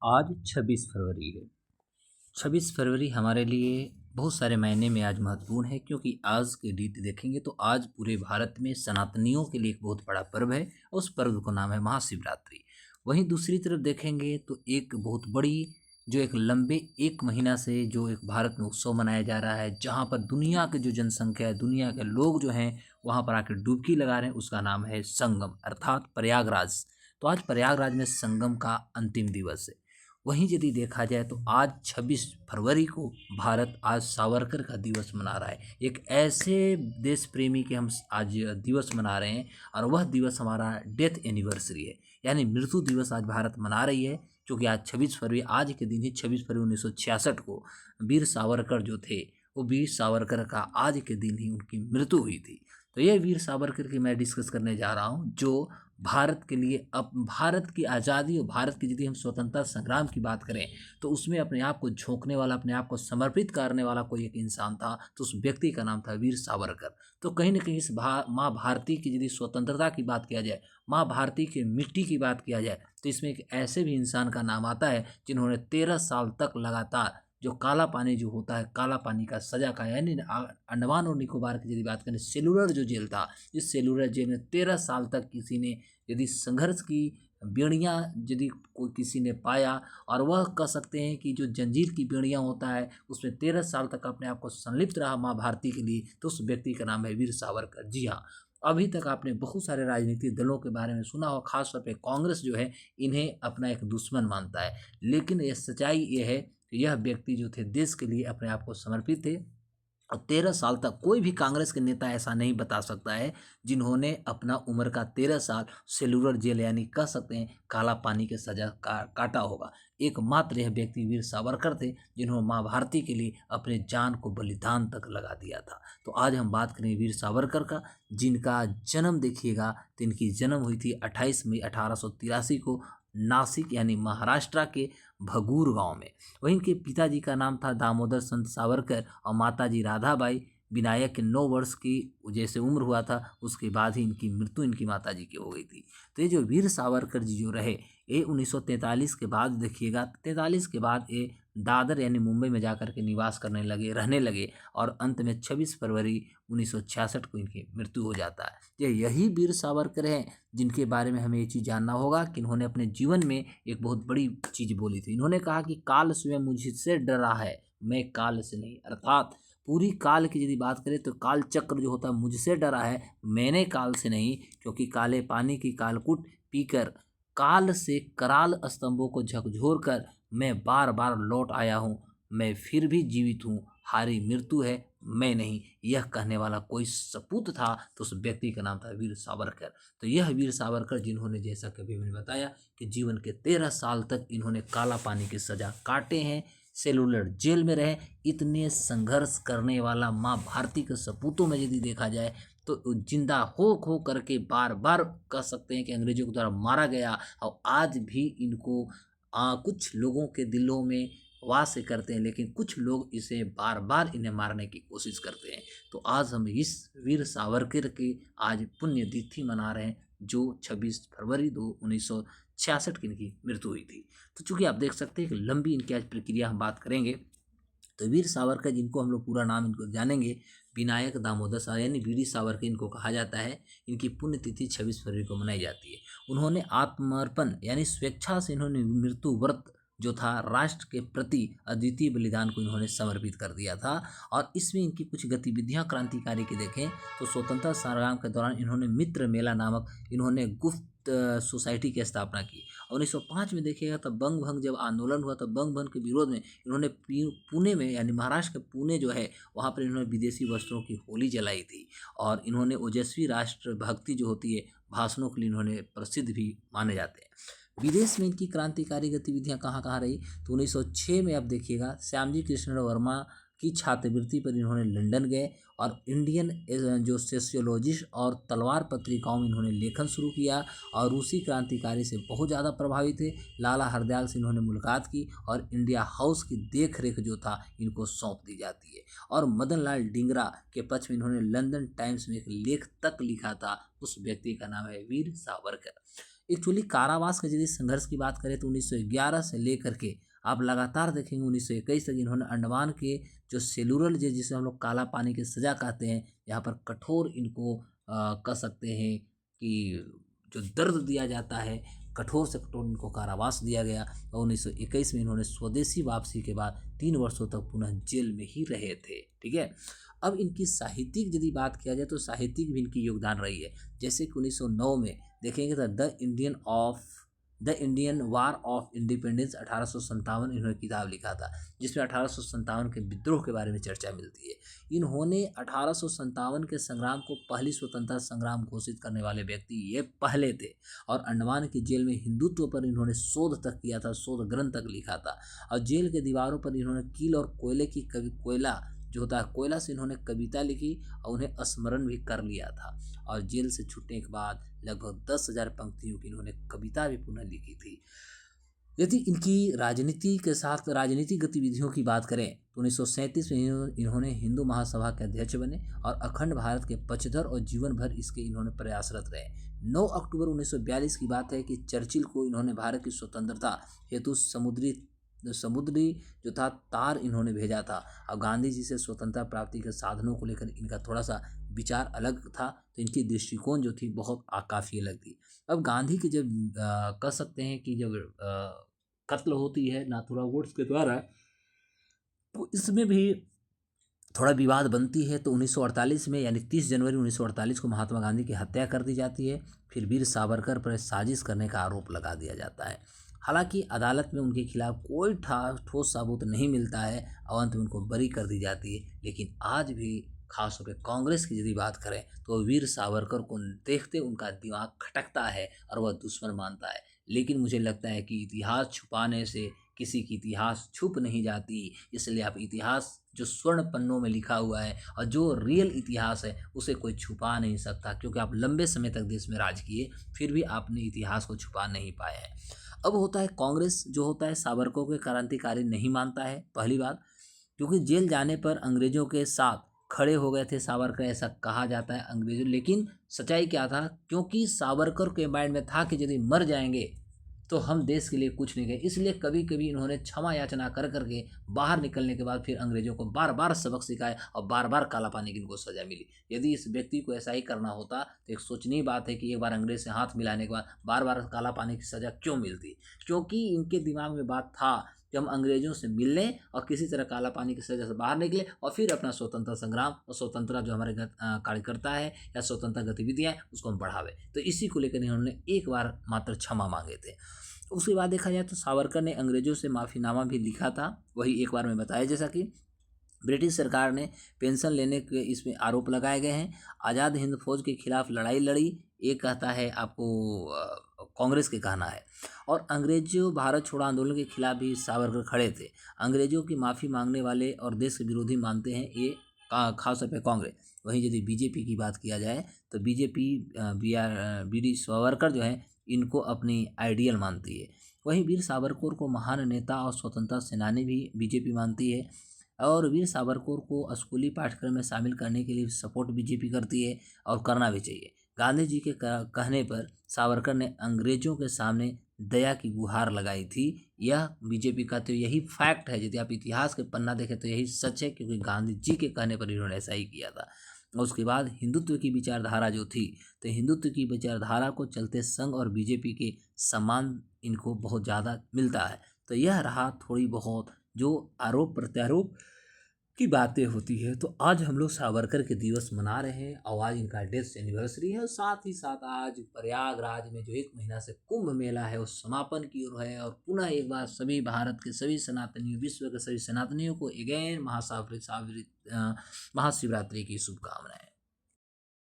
आज 26 फरवरी है। 26 फरवरी हमारे लिए बहुत सारे मायने में आज महत्वपूर्ण है, क्योंकि आज के रीति देखेंगे तो आज पूरे भारत में सनातनियों के लिए एक बहुत बड़ा पर्व है। उस पर्व का नाम है महाशिवरात्रि। वहीं दूसरी तरफ देखेंगे तो एक बहुत बड़ी जो एक लंबे एक महीना से जो एक भारत में उत्सव मनाया जा रहा है, जहाँ पर दुनिया की जो जनसंख्या है, दुनिया के लोग जो हैं वहाँ पर आकर डुबकी लगा रहे हैं, उसका नाम है संगम अर्थात प्रयागराज। तो आज प्रयागराज में संगम का अंतिम दिवस है। वहीं यदि देखा जाए तो आज 26 फरवरी को भारत आज सावरकर का दिवस मना रहा है। एक ऐसे देश प्रेमी के हम आज दिवस मना रहे हैं, और वह दिवस हमारा डेथ एनिवर्सरी है, यानी मृत्यु दिवस आज भारत मना रही है। क्योंकि आज 26 फरवरी, आज के दिन ही 26 फरवरी 1966 को वीर सावरकर जो थे, वो वीर सावरकर का आज के दिन ही उनकी मृत्यु हुई थी। तो ये वीर सावरकर की मैं डिस्कस करने जा रहा हूँ, जो भारत के लिए, अब भारत की आज़ादी और भारत की यदि हम स्वतंत्रता संग्राम की बात करें तो उसमें अपने आप को झोंकने वाला, अपने आप को समर्पित करने वाला कोई एक इंसान था, तो उस व्यक्ति का नाम था वीर सावरकर। तो कहीं ना कहीं इस माँ भारती की यदि स्वतंत्रता की बात किया जाए, माँ भारती के मिट्टी की बात किया जाए, तो इसमें एक ऐसे भी इंसान का नाम आता है जिन्होंने 13 साल तक लगातार जो काला पानी जो होता है, काला पानी का सजा खाया। यानी अंडमान और निकोबार की यदि बात करें, सेलुलर जो जेल था, इस सेलुलर जेल में 13 साल तक किसी ने यदि संघर्ष की बेड़ियाँ यदि कोई किसी ने पाया, और वह कह सकते हैं कि जो जंजीर की बेड़ियाँ होता है उसमें 13 साल तक अपने आप को संलिप्त रहा माँ भारती के लिए, तो उस व्यक्ति का नाम है वीर सावरकर। जी हाँ, अभी तक आपने बहुत सारे राजनीतिक दलों के बारे में सुना हो, खासतौर पे कांग्रेस जो है इन्हें अपना एक दुश्मन मानता है, लेकिन ये सच्चाई ये है कि यह व्यक्ति जो थे देश के लिए अपने आप को समर्पित थे। और 13 साल तक कोई भी कांग्रेस के नेता ऐसा नहीं बता सकता है जिन्होंने अपना उम्र का 13 साल सेलुलर जेल, यानी कह सकते हैं काला पानी के सजा काटा होगा। एकमात्र यह व्यक्ति वीर सावरकर थे जिन्होंने माँ भारती के लिए अपने जान को बलिदान तक लगा दिया था। तो आज हम बात करें वीर सावरकर का, जिनका जन्म देखिएगा तो इनकी जन्म हुई थी 28 मई 1883 को नासिक यानी महाराष्ट्र के भगूर गांव में। वहीं इनके पिताजी का नाम था दामोदर संत सावरकर, और माताजी राधाबाई। विनायक के 9 वर्ष की जैसे उम्र हुआ था उसके बाद ही इनकी मृत्यु इनकी माताजी की हो गई थी। तो ये जो वीर सावरकर जी जो रहे, ये 1943 के बाद देखिएगा, 43 के बाद ये दादर यानी मुंबई में जाकर के निवास करने लगे, रहने लगे, और अंत में 26 फरवरी 1966 को इनकी मृत्यु हो जाता है। ये यही वीर सावरकर हैं जिनके बारे में हमें ये चीज़ जानना होगा कि इन्होंने अपने जीवन में एक बहुत बड़ी चीज़ बोली थी। इन्होंने कहा कि काल स्वयं मुझसे डरा है, मैं काल से नहीं। अर्थात पूरी काल की यदि बात करें तो काल चक्र जो होता है मुझसे डरा है, मैंने काल से नहीं। क्योंकि काले पानी की कालकूट पीकर काल से कराल स्तंभों को झकझोर कर मैं बार बार लौट आया हूँ, मैं फिर भी जीवित हूँ, हारी मृत्यु है मैं नहीं। यह कहने वाला कोई सपूत था, तो उस व्यक्ति का नाम था वीर सावरकर। तो यह वीर सावरकर जिन्होंने, जैसा कभी मैंने बताया कि जीवन के 13 साल तक इन्होंने काला पानी की सजा काटे हैं, सेलुलर जेल में रहे। इतने संघर्ष करने वाला माँ भारती के सपूतों में यदि देखा जाए तो जिंदा हो करके बार बार कह सकते हैं कि अंग्रेजों के द्वारा मारा गया, और आज भी इनको कुछ लोगों के दिलों में वास करते हैं, लेकिन कुछ लोग इसे बार बार इन्हें मारने की कोशिश करते हैं। तो आज हम इस वीर सावरकर की आज पुण्य तिथि मना रहे हैं, जो 26 फरवरी 1966 की इनकी मृत्यु हुई थी। तो चूंकि आप देख सकते हैं कि लंबी इनकी आज प्रक्रिया हम बात करेंगे, तो वीर सावरकर जिनको हम लोग पूरा नाम इनको जानेंगे, विनायक दामोदर सावरकर यानी वीर सावरकर इनको कहा जाता है। इनकी पुण्यतिथि 26 फरवरी को मनाई जाती है। उन्होंने आत्मर्पण यानी स्वेच्छा से इन्होंने मृत्यु व्रत जो था राष्ट्र के प्रति अद्वितीय बलिदान को इन्होंने समर्पित कर दिया था। और इसमें इनकी कुछ गतिविधियां क्रांतिकारी की देखें तो स्वतंत्रता संग्राम के दौरान इन्होंने मित्र मेला नामक इन्होंने गुप्त सोसाइटी की स्थापना की। 1905 में देखिएगा तब बंग भंग जब आंदोलन हुआ, तब बंग भंग के विरोध में इन्होंने पुणे में यानी महाराष्ट्र के पुणे जो है वहाँ पर इन्होंने विदेशी वस्त्रों की होली जलाई थी। और इन्होंने ओजस्वी राष्ट्र भक्ति जो होती है भाषणों के लिए इन्होंने प्रसिद्ध भी माने जाते हैं। विदेश में इनकी क्रांतिकारी गतिविधियां कहाँ कहाँ रही, तो 1906 में आप देखिएगा श्यामजी कृष्ण वर्मा की छात्रवृत्ति पर इन्होंने लंदन गए, और इंडियन जो सोशियोलॉजिस्ट और तलवार पत्रिकाओं में इन्होंने लेखन शुरू किया, और रूसी क्रांतिकारी से बहुत ज़्यादा प्रभावित थे। लाला हरदयाल से इन्होंने मुलाकात की, और इंडिया हाउस की देख रेख जो था इनको सौंप दी जाती है। और मदन लाल डिंगरा के पक्ष में इन्होंने लंदन टाइम्स में एक लेख तक लिखा था। उस व्यक्ति का नाम है वीर सावरकर। एक्चुअली कारावास के यदि संघर्ष की बात करें तो 1911 से लेकर के आप लगातार देखेंगे 1921 तक इन्होंने अंडमान के जो सेलुलर जेल जिसे हम लोग काला पानी की सज़ा कहते हैं, यहाँ पर कठोर इनको कह सकते हैं कि जो दर्द दिया जाता है, कठोर से कठोर इनको कारावास दिया गया और 1921 में इन्होंने स्वदेशी वापसी के बाद 3 वर्षों तक पुनः जेल में ही रहे थे। ठीक है। अब इनकी साहित्यिक यदि बात किया जाए तो साहित्यिक भी इनकी योगदान रही है। जैसे कि 1909 में देखेंगे तो the Indian war of independence 1857 इन्होंने किताब लिखा था, जिसमें 1857 के विद्रोह के बारे में चर्चा मिलती है। इन्होंने 1857 के संग्राम को पहली स्वतंत्रता संग्राम घोषित करने वाले व्यक्ति ये पहले थे और अंडमान की जेल में हिंदुत्व पर इन्होंने शोध तक किया था, शोध ग्रंथ तक लिखा था और जेल के दीवारों पर इन्होंने कील और कोयले की कोयला जो होता है कोयला से इन्होंने कविता लिखी और उन्हें स्मरण भी कर लिया था और जेल से छूटने के बाद लगभग 10,000 पंक्तियों की इन्होंने कविता भी पुनः लिखी थी। यदि इनकी राजनीति के साथ राजनीतिक गतिविधियों की बात करें तो 1937 में इन्होंने हिंदू महासभा के अध्यक्ष बने और अखंड भारत के पक्षधर और जीवन भर इसके इन्होंने प्रयासरत रहे। 9 अक्टूबर 1942 की बात है कि चर्चिल को इन्होंने भारत की स्वतंत्रता हेतु समुद्री जो था तार इन्होंने भेजा था और गांधी जी से स्वतंत्रता प्राप्ति के साधनों को लेकर इनका थोड़ा सा विचार अलग था, तो इनकी दृष्टिकोण जो थी बहुत काफ़ी अलग थी। अब गांधी की जब कह सकते हैं कि जब कत्ल होती है नाथुराम गोड्से के द्वारा, तो इसमें भी थोड़ा विवाद बनती है। तो 1948 में यानी 30 जनवरी 1948 को महात्मा गांधी की हत्या कर दी जाती है। फिर वीर सावरकर पर साजिश करने का आरोप लगा दिया जाता है। हालांकि अदालत में उनके खिलाफ कोई ठोस सबूत नहीं मिलता है और अंत में उनको बरी कर दी जाती है। लेकिन आज भी खासतौर पर कांग्रेस की यदि बात करें तो वीर सावरकर को देखते उनका दिमाग खटकता है और वह दुश्मन मानता है। लेकिन मुझे लगता है कि इतिहास छुपाने से किसी की इतिहास छुप नहीं जाती, इसलिए आप इतिहास जो स्वर्ण पन्नों में लिखा हुआ है और जो रियल इतिहास है उसे कोई छुपा नहीं सकता, क्योंकि आप लंबे समय तक देश में राज किए फिर भी आपने इतिहास को छुपा नहीं पाए हैं। अब होता है कांग्रेस जो होता है सावरकर को क्रांतिकारी नहीं मानता है, पहली बात क्योंकि जेल जाने पर अंग्रेजों के साथ खड़े हो गए थे सावरकर, ऐसा कहा जाता है अंग्रेजों। लेकिन सच्चाई क्या था, क्योंकि सावरकर के माइंड में था कि यदि मर जाएंगे तो हम देश के लिए कुछ नहीं गए, इसलिए कभी कभी इन्होंने क्षमा याचना कर करके बाहर निकलने के बाद फिर अंग्रेजों को बार बार सबक सिखाया और बार बार काला पानी की इनको सजा मिली। यदि इस व्यक्ति को ऐसा ही करना होता तो एक सोचनीय बात है कि एक बार अंग्रेज से हाथ मिलाने के बाद बार बार काला पानी की सजा क्यों मिलती, क्योंकि इनके दिमाग में बात था कि हम अंग्रेजों से मिल लें और किसी तरह काला पानी की सजा से बाहर निकले और फिर अपना स्वतंत्रता संग्राम और स्वतंत्रता जो हमारे कार्यकर्ता है या स्वतंत्रता गतिविधियाँ उसको हम बढ़ावे। तो इसी को लेकर इन्होंने एक बार मात्र क्षमा मांगे थे। उसके बाद देखा जाए तो सावरकर ने अंग्रेजों से माफ़ीनामा भी लिखा था, वही एक बार में बताया जैसा कि ब्रिटिश सरकार ने पेंशन लेने के इसमें आरोप लगाए गए हैं। आज़ाद हिंद फौज के खिलाफ लड़ाई लड़ी, एक कहता है आपको कांग्रेस के कहना है, और अंग्रेजों भारत छोड़ो आंदोलन के खिलाफ भी सावरकर खड़े थे। अंग्रेजों की माफ़ी मांगने वाले और देश के विरोधी मानते हैं ये खासतौर पर कांग्रेस। वहीं यदि बीजेपी की बात किया जाए तो बीजेपी बी.डी. सावरकर जो है इनको अपनी आइडियल मानती है। वहीं वीर सावरकर को महान नेता और स्वतंत्रता सेनानी भी बीजेपी मानती है और वीर सावरकर को स्कूली पाठ्यक्रम में शामिल करने के लिए सपोर्ट बीजेपी करती है और करना भी चाहिए। गांधी जी के कहने पर सावरकर ने अंग्रेजों के सामने दया की गुहार लगाई थी। यह बीजेपी का तो यही फैक्ट है, यदि आप इतिहास के पन्ना देखें तो यही सच है, क्योंकि गांधी जी के कहने पर इन्होंने ऐसा ही किया था। और उसके बाद हिंदुत्व की विचारधारा जो थी, तो हिंदुत्व की विचारधारा को चलते संघ और बीजेपी के सम्मान इनको बहुत ज़्यादा मिलता है। तो यह रहा थोड़ी बहुत जो आरोप प्रत्यारोप की बातें होती है। तो आज हम लोग सावरकर के दिवस मना रहे हैं और आज इनका डेथ एनिवर्सरी है और साथ ही साथ आज प्रयागराज में जो 1 महीना से कुंभ मेला है वो समापन की ओर है। और पुनः एक बार सभी भारत के सभी सनातनियों, विश्व के सभी सनातनियों को अगेन महाशिवरात्रि की शुभकामनाएं।